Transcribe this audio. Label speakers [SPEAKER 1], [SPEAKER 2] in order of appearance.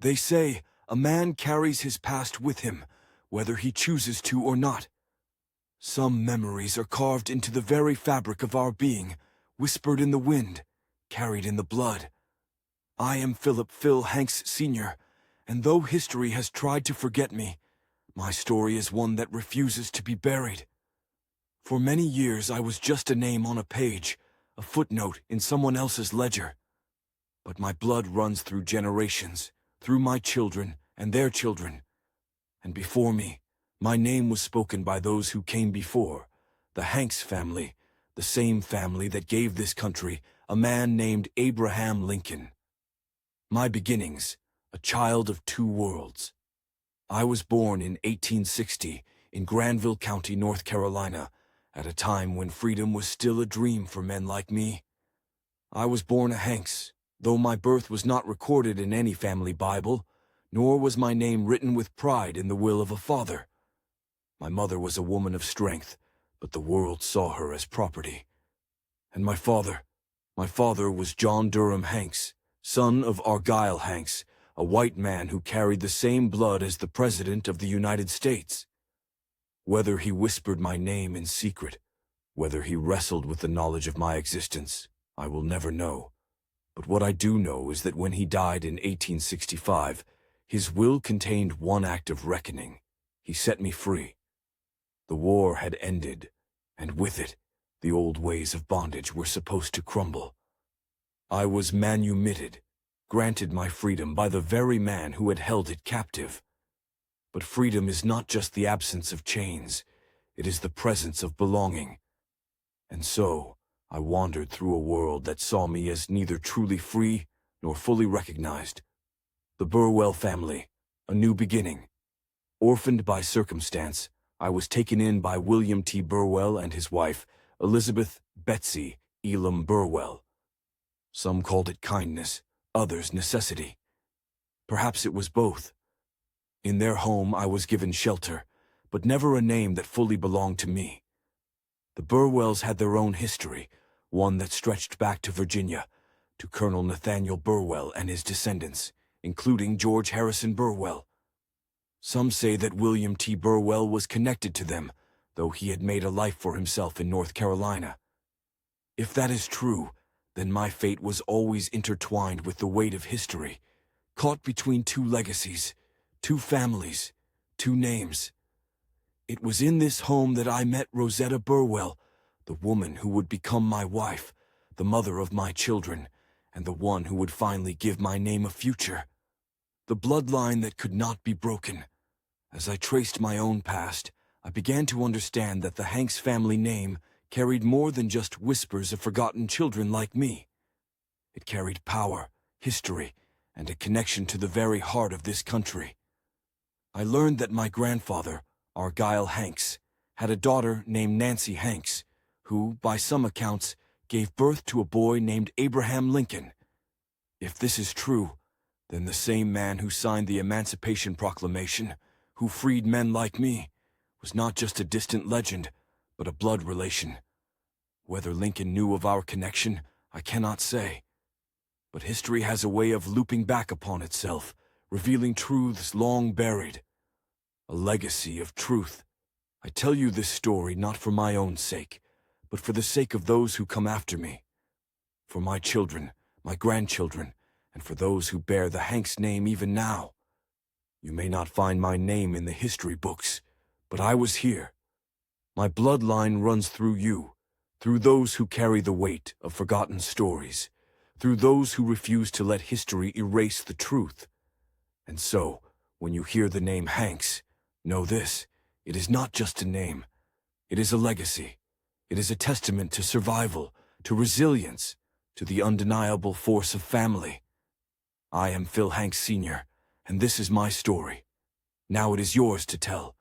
[SPEAKER 1] They say a man carries his past with him, whether he chooses to or not. Some memories are carved into the very fabric of our being, whispered in the wind, carried in the blood. I am Philip Phil Hanks Sr., and though history has tried to forget me, my story is one that refuses to be buried. For many years I was just a name on a page, a footnote in someone else's ledger. But my blood runs through generations, through my children and their children. And before me, my name was spoken by those who came before, the Hanks family, the same family that gave this country a man named Abraham Lincoln. My beginnings, a child of two worlds. I was born in 1860 in Granville County, North Carolina, at a time when freedom was still a dream for men like me. I was born a Hanks, though my birth was not recorded in any family Bible, nor was my name written with pride in the will of a father. My mother was a woman of strength, but the world saw her as property. And my father was John Durham Hanks, son of Argyle Hanks, a white man who carried the same blood as the President of the United States. Whether he whispered my name in secret, whether he wrestled with the knowledge of my existence, I will never know. But what I do know is that when he died in 1865, his will contained one act of reckoning. He set me free. The war had ended, and with it, the old ways of bondage were supposed to crumble. I was manumitted, granted my freedom by the very man who had held it captive. But freedom is not just the absence of chains, it is the presence of belonging. And so, I wandered through a world that saw me as neither truly free nor fully recognized. The Burwell family, a new beginning. Orphaned by circumstance, I was taken in by William T. Burwell and his wife, Elizabeth Betsy Elam Burwell. Some called it kindness, others necessity. Perhaps it was both. In their home I was given shelter, but never a name that fully belonged to me. The Burwells had their own history, one that stretched back to Virginia, to Colonel Nathaniel Burwell and his descendants, including George Harrison Burwell. Some say that William T. Burwell was connected to them, though he had made a life for himself in North Carolina. If that is true, then my fate was always intertwined with the weight of history, caught between two legacies, two families, two names. It was in this home that I met Rosetta Burwell, the woman who would become my wife, the mother of my children, and the one who would finally give my name a future. The bloodline that could not be broken. As I traced my own past, I began to understand that the Hanks family name carried more than just whispers of forgotten children like me. It carried power, history, and a connection to the very heart of this country. I learned that my grandfather, Argyle Hanks, had a daughter named Nancy Hanks, who, by some accounts, gave birth to a boy named Abraham Lincoln. If this is true, then the same man who signed the Emancipation Proclamation, who freed men like me, was not just a distant legend, but a blood relation. Whether Lincoln knew of our connection, I cannot say. But history has a way of looping back upon itself, revealing truths long buried. A legacy of truth. I tell you this story not for my own sake, but for the sake of those who come after me. For my children, my grandchildren, and for those who bear the Hanks name even now. You may not find my name in the history books, but I was here. My bloodline runs through you, through those who carry the weight of forgotten stories, through those who refuse to let history erase the truth. And so, when you hear the name Hanks, know this, it is not just a name. It is a legacy. It is a testament to survival, to resilience, to the undeniable force of family. I am Phil Hanks Sr., and this is my story. Now it is yours to tell.